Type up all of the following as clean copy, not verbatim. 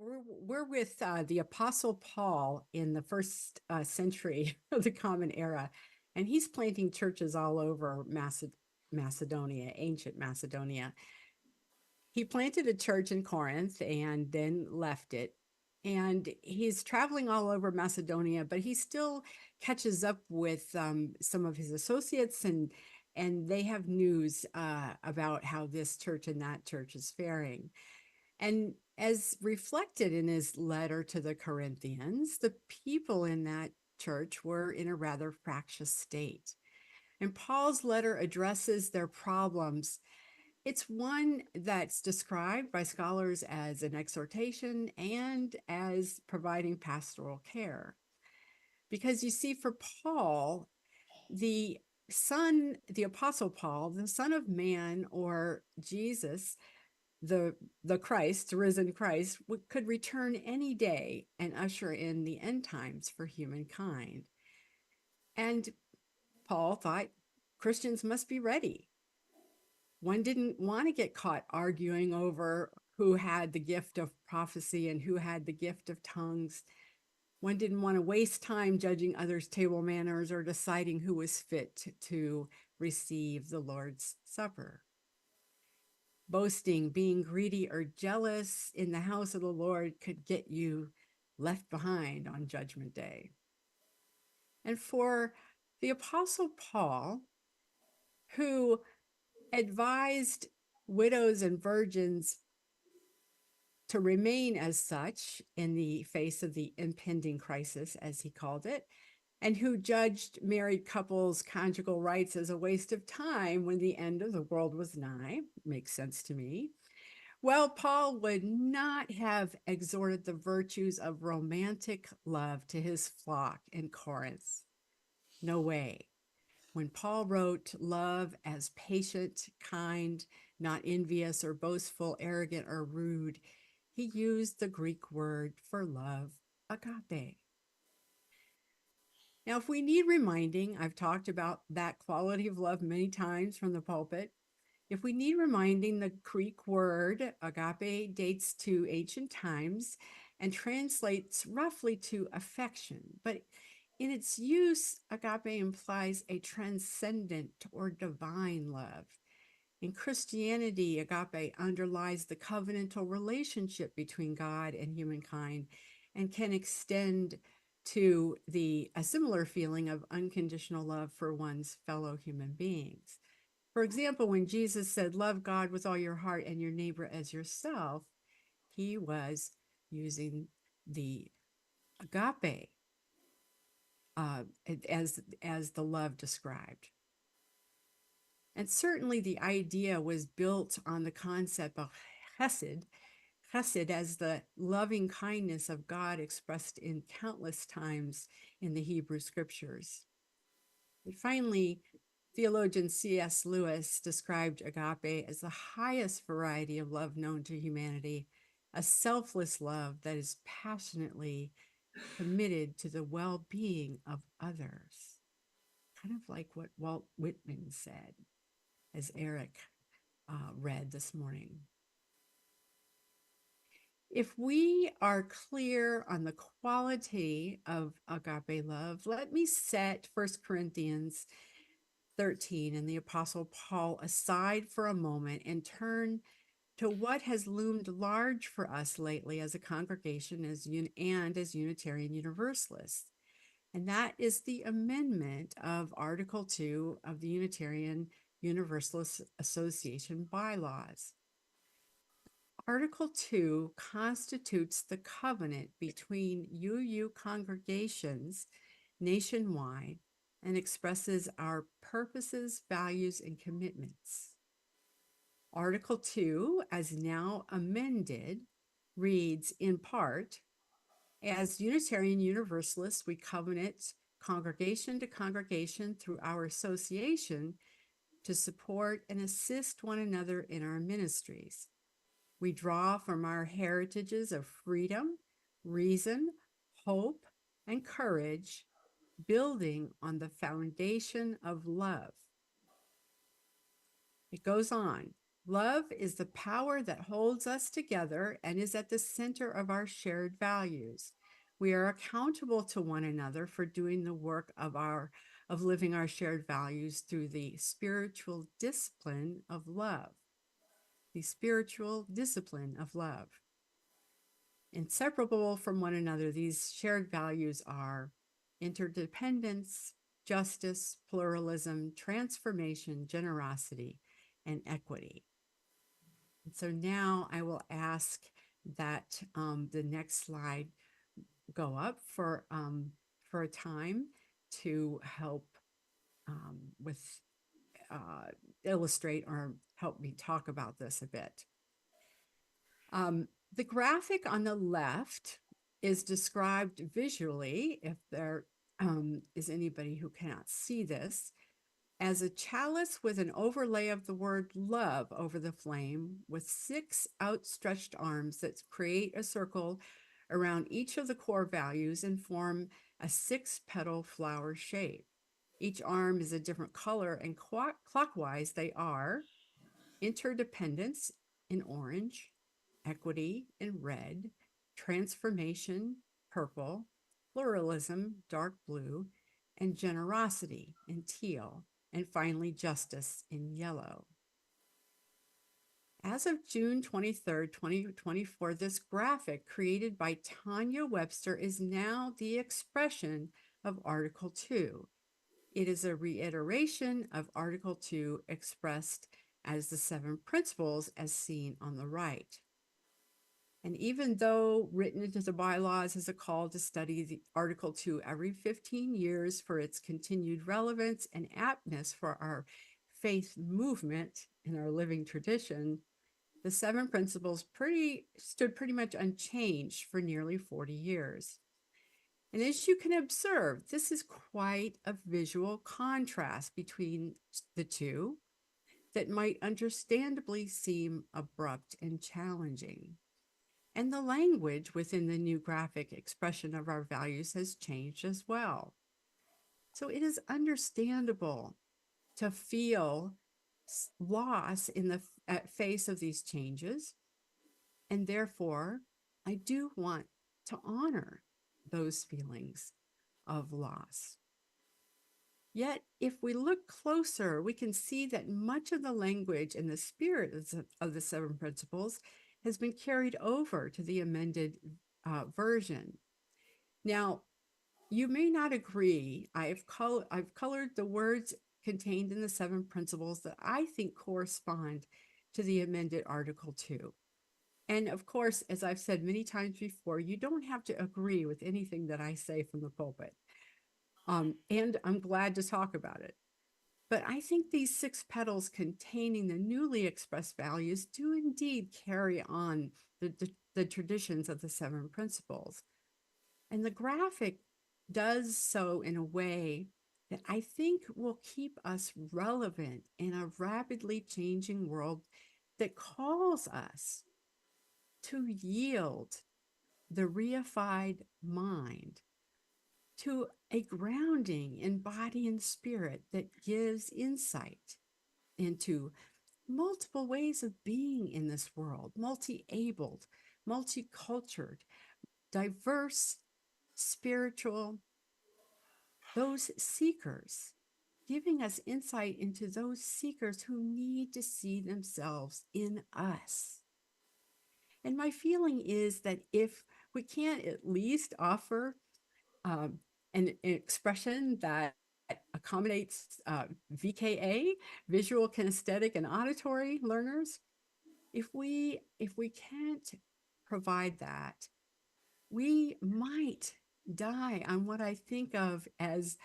We're with the Apostle Paul in the first century of the Common Era, and he's planting churches all over Macedonia, ancient Macedonia. He planted a church in Corinth and then left it. And he's traveling all over Macedonia, but he still catches up with some of his associates, and they have news about how this church and that church is faring. And as reflected in his letter to the Corinthians, the people in that church were in a rather fractious state. And Paul's letter addresses their problems. It's one that's described by scholars as an exhortation and as providing pastoral care. Because you see, for Paul, the the Apostle Paul, the Son of Man, or Jesus, the Christ, the risen Christ, could return any day and usher in the end times for humankind. And Paul thought Christians must be ready. One didn't want to get caught arguing over who had the gift of prophecy and who had the gift of tongues. One didn't want to waste time judging others' table manners or deciding who was fit to receive the Lord's Supper. Boasting, being greedy, or jealous in the house of the Lord could get you left behind on Judgment Day. And for the Apostle Paul, who advised widows and virgins to remain as such in the face of the impending crisis, as he called it, and who judged married couples' conjugal rights as a waste of time when the end of the world was nigh, makes sense to me. Well, Paul would not have exhorted the virtues of romantic love to his flock in Corinth. No way. When Paul wrote love as patient, kind, not envious or boastful, arrogant or rude, he used the Greek word for love, agape. Now, if we need reminding, I've talked about that quality of love many times from the pulpit. If we need reminding, the Greek word agape dates to ancient times and translates roughly to affection. But in its use, agape implies a transcendent or divine love. In Christianity, agape underlies the covenantal relationship between God and humankind and can extend to a similar feeling of unconditional love for one's fellow human beings. For example, when Jesus said, love God with all your heart and your neighbor as yourself, he was using the agape as the love described. And certainly the idea was built on the concept of chesed as the loving kindness of God expressed in countless times in the Hebrew scriptures. And finally, theologian C.S. Lewis described agape as the highest variety of love known to humanity, a selfless love that is passionately committed to the well-being of others. Kind of like what Walt Whitman said, as Eric read this morning. If we are clear on the quality of agape love, let me set 1 Corinthians 13 and the Apostle Paul aside for a moment and turn to what has loomed large for us lately as a congregation and as Unitarian Universalists. And that is the amendment of Article 2 of the Unitarian Universalist Association bylaws. Article 2 constitutes the covenant between UU congregations nationwide and expresses our purposes, values, and commitments. Article 2, as now amended, reads in part, as Unitarian Universalists, we covenant congregation to congregation through our association to support and assist one another in our ministries. We draw from our heritages of freedom, reason, hope, and courage, building on the foundation of love. It goes on. Love is the power that holds us together and is at the center of our shared values. We are accountable to one another for doing the work of living our shared values through the spiritual discipline of love. The spiritual discipline of love. Inseparable from one another, these shared values are interdependence, justice, pluralism, transformation, generosity, and equity. And so now I will ask that the next slide go up for a time to help with illustrate or help me talk about this a bit. The graphic on the left is described visually, if there is anybody who cannot see this, as a chalice with an overlay of the word love over the flame, with 6 outstretched arms that create a circle around each of the core values and form a 6-petal flower shape. Each arm is a different color, and clockwise they are interdependence in orange, equity in red, transformation, purple, pluralism, dark blue, and generosity in teal, and finally justice in yellow. As of June 23rd, 2024, this graphic created by Tanya Webster is now the expression of Article 2. It is a reiteration of Article 2 expressed as the 7 principles as seen on the right. And even though written into the bylaws as a call to study the Article 2 every 15 years for its continued relevance and aptness for our faith movement and our living tradition, the 7 principles stood pretty much unchanged for nearly 40 years. And as you can observe, this is quite a visual contrast between the two that might understandably seem abrupt and challenging. And the language within the new graphic expression of our values has changed as well. So it is understandable to feel loss in the face of these changes. And therefore, I do want to honor those feelings of loss. Yet, if we look closer, we can see that much of the language and the spirit of the 7 principles has been carried over to the amended version. Now, you may not agree. I've colored the words contained in the 7 principles that I think correspond to the amended Article 2. And of course, as I've said many times before, you don't have to agree with anything that I say from the pulpit. And I'm glad to talk about it. But I think these 6 petals containing the newly expressed values do indeed carry on the traditions of the 7 principles. And the graphic does so in a way that I think will keep us relevant in a rapidly changing world that calls us to yield the reified mind to a grounding in body and spirit that gives insight into multiple ways of being in this world, multi-abled, multicultural, diverse, spiritual, those seekers, giving us insight into those seekers who need to see themselves in us. And my feeling is that if we can't at least offer an expression that accommodates VKA, visual, kinesthetic, and auditory learners, if we can't provide that, we might die on what I think of as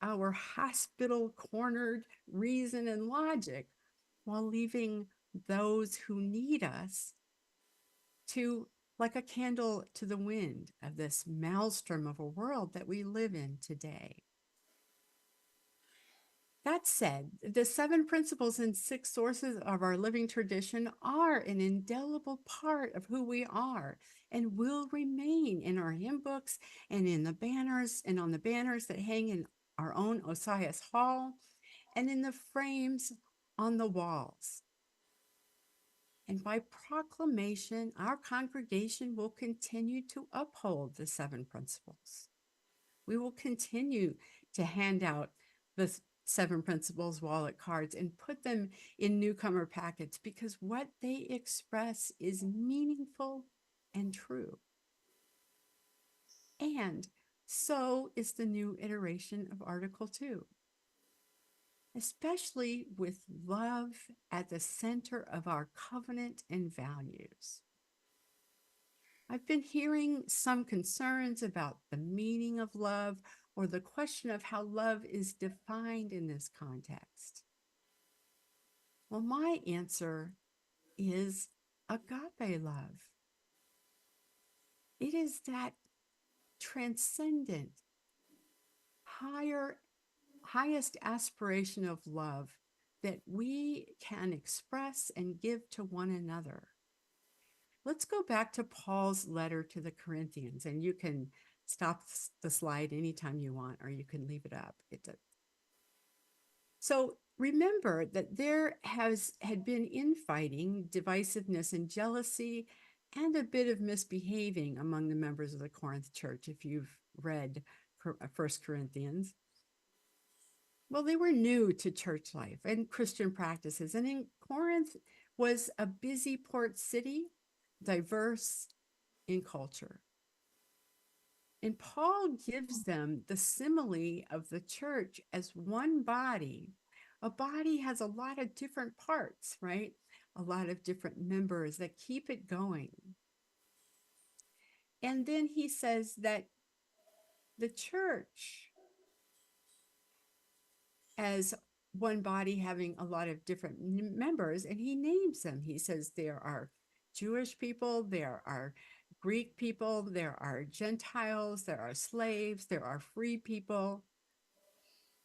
our hospital cornered reason and logic, while leaving those who need us to like a candle to the wind of this maelstrom of a world that we live in today. That said, the 7 principles and 6 sources of our living tradition are an indelible part of who we are and will remain in our hymn books and in the banners and on the banners that hang in our own Osias Hall and in the frames on the walls. And by proclamation, our congregation will continue to uphold the seven principles. We will continue to hand out the seven principles wallet cards and put them in newcomer packets because what they express is meaningful and true. And so is the new iteration of Article 2, especially with love at the center of our covenant and values. I've been hearing some concerns about the meaning of love or the question of how love is defined in this context. Well, my answer is agape love. It is that transcendent, highest aspiration of love that we can express and give to one another. Let's go back to Paul's letter to the Corinthians, and you can stop the slide anytime you want, or you can leave it up. So remember that there had been infighting, divisiveness, and jealousy, and a bit of misbehaving among the members of the Corinth church, if you've read 1 Corinthians. Well, they were new to church life and Christian practices. And in Corinth was a busy port city, diverse in culture. And Paul gives them the simile of the church as one body. A body has a lot of different parts, right? A lot of different members that keep it going. And then he says that the church, as one body having a lot of different members, and he names them. He says there are Jewish people, there are Greek people, there are Gentiles, there are slaves, there are free people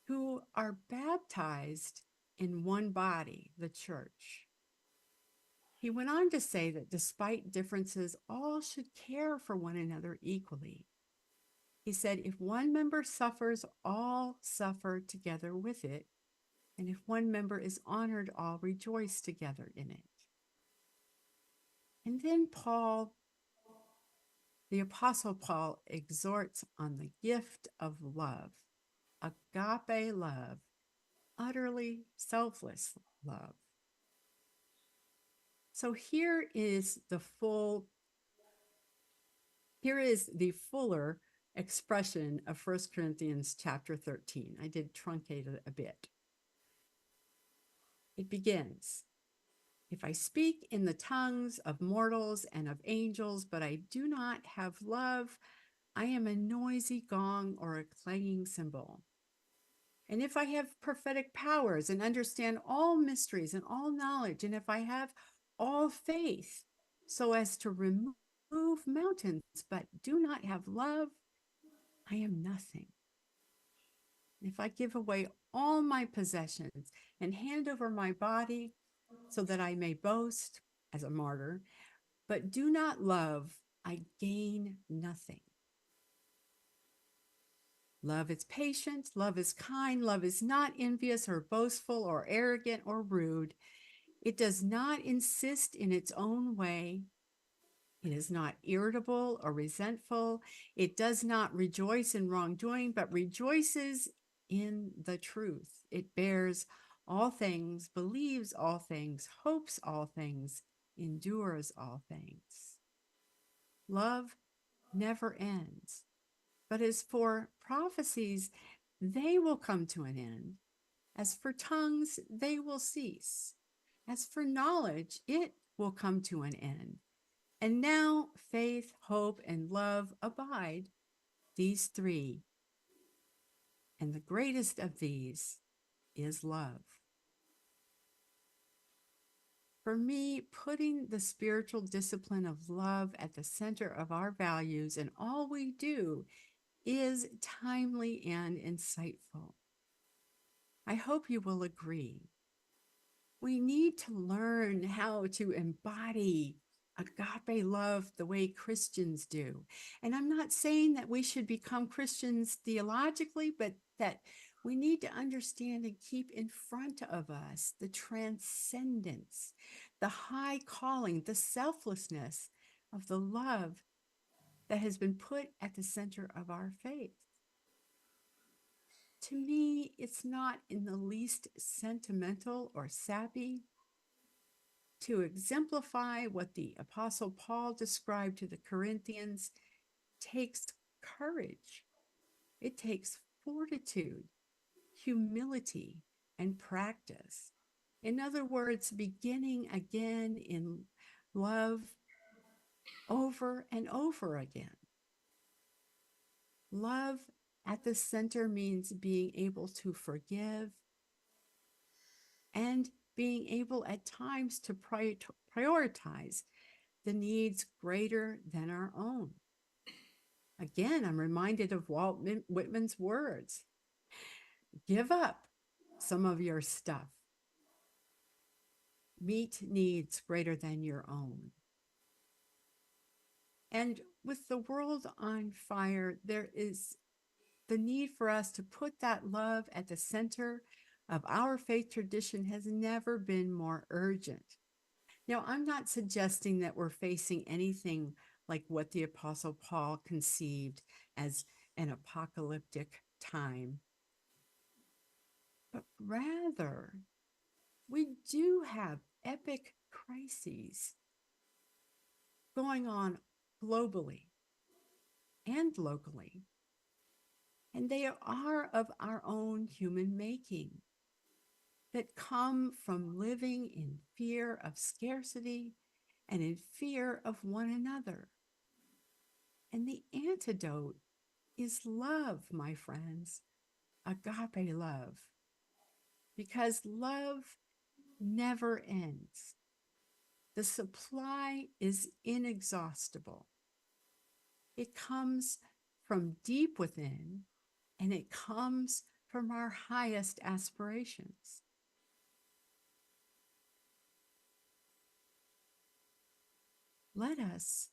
who are baptized in one body, the church. He went on to say that despite differences, all should care for one another equally. He said, if one member suffers, all suffer together with it. And if one member is honored, all rejoice together in it. And then Paul, the Apostle Paul, exhorts on the gift of love, agape love, utterly selfless love. So here is the fuller expression of 1 Corinthians chapter 13. I did truncate it a bit. It begins, if I speak in the tongues of mortals and of angels, but I do not have love, I am a noisy gong or a clanging cymbal. And if I have prophetic powers and understand all mysteries and all knowledge, and if I have all faith so as to remove mountains, but do not have love, I am nothing. If I give away all my possessions and hand over my body so that I may boast as a martyr, but do not love, I gain nothing. Love is patient, love is kind, love is not envious or boastful or arrogant or rude. It does not insist in its own way. It is not irritable or resentful. It does not rejoice in wrongdoing, but rejoices in the truth. It bears all things, believes all things, hopes all things, endures all things. Love never ends. But as for prophecies, they will come to an end. As for tongues, they will cease. As for knowledge, it will come to an end. And now faith, hope, and love abide, these three. And the greatest of these is love. For me, putting the spiritual discipline of love at the center of our values and all we do is timely and insightful. I hope you will agree. We need to learn how to embody agape love the way Christians do. And I'm not saying that we should become Christians theologically, but that we need to understand and keep in front of us the transcendence, the high calling, the selflessness of the love that has been put at the center of our faith. To me, it's not in the least sentimental or sappy. To exemplify what the Apostle Paul described to the Corinthians takes courage. It takes fortitude, humility, and practice. In other words, beginning again in love over and over again. Love at the center means being able to forgive and being able at times to prioritize the needs greater than our own. Again, I'm reminded of Walt Whitman's words: give up some of your stuff. Meet needs greater than your own. And with the world on fire, there is the need for us to put that love at the center of our faith tradition has never been more urgent. Now, I'm not suggesting that we're facing anything like what the Apostle Paul conceived as an apocalyptic time, but rather, we do have epic crises going on globally and locally, and they are of our own human making that come from living in fear of scarcity and in fear of one another. And the antidote is love, my friends, agape love, because love never ends. The supply is inexhaustible. It comes from deep within, and it comes from our highest aspirations. Let us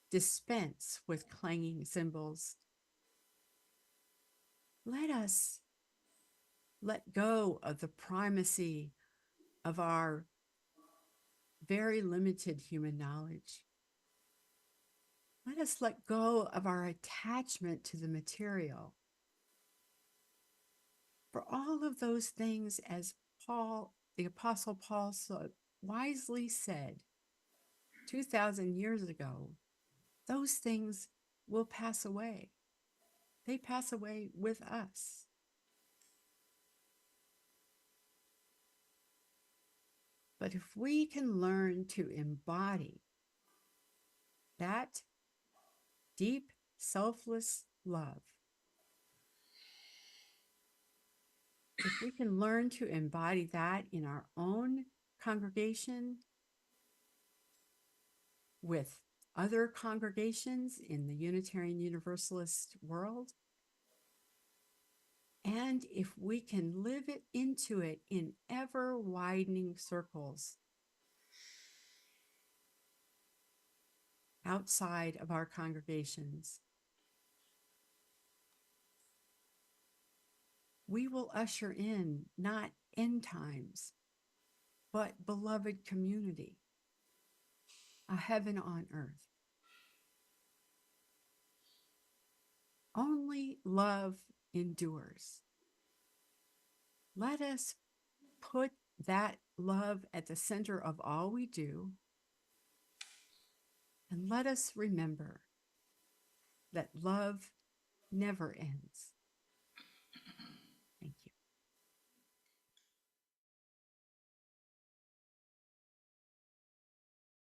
dispense with clanging cymbals. Let us let go of the primacy of our very limited human knowledge. Let us let go of our attachment to the material. For all of those things, as Paul, the Apostle Paul, so wisely said 2,000 years ago, those things will pass away. They pass away with us. But if we can learn to embody that deep, selfless love, if we can learn to embody that in our own congregation, with other congregations in the Unitarian Universalist world, and if we can live it into it in ever widening circles outside of our congregations, we will usher in not end times, but beloved community, a heaven on earth. Only love endures. Let us put that love at the center of all we do, and let us remember that love never ends.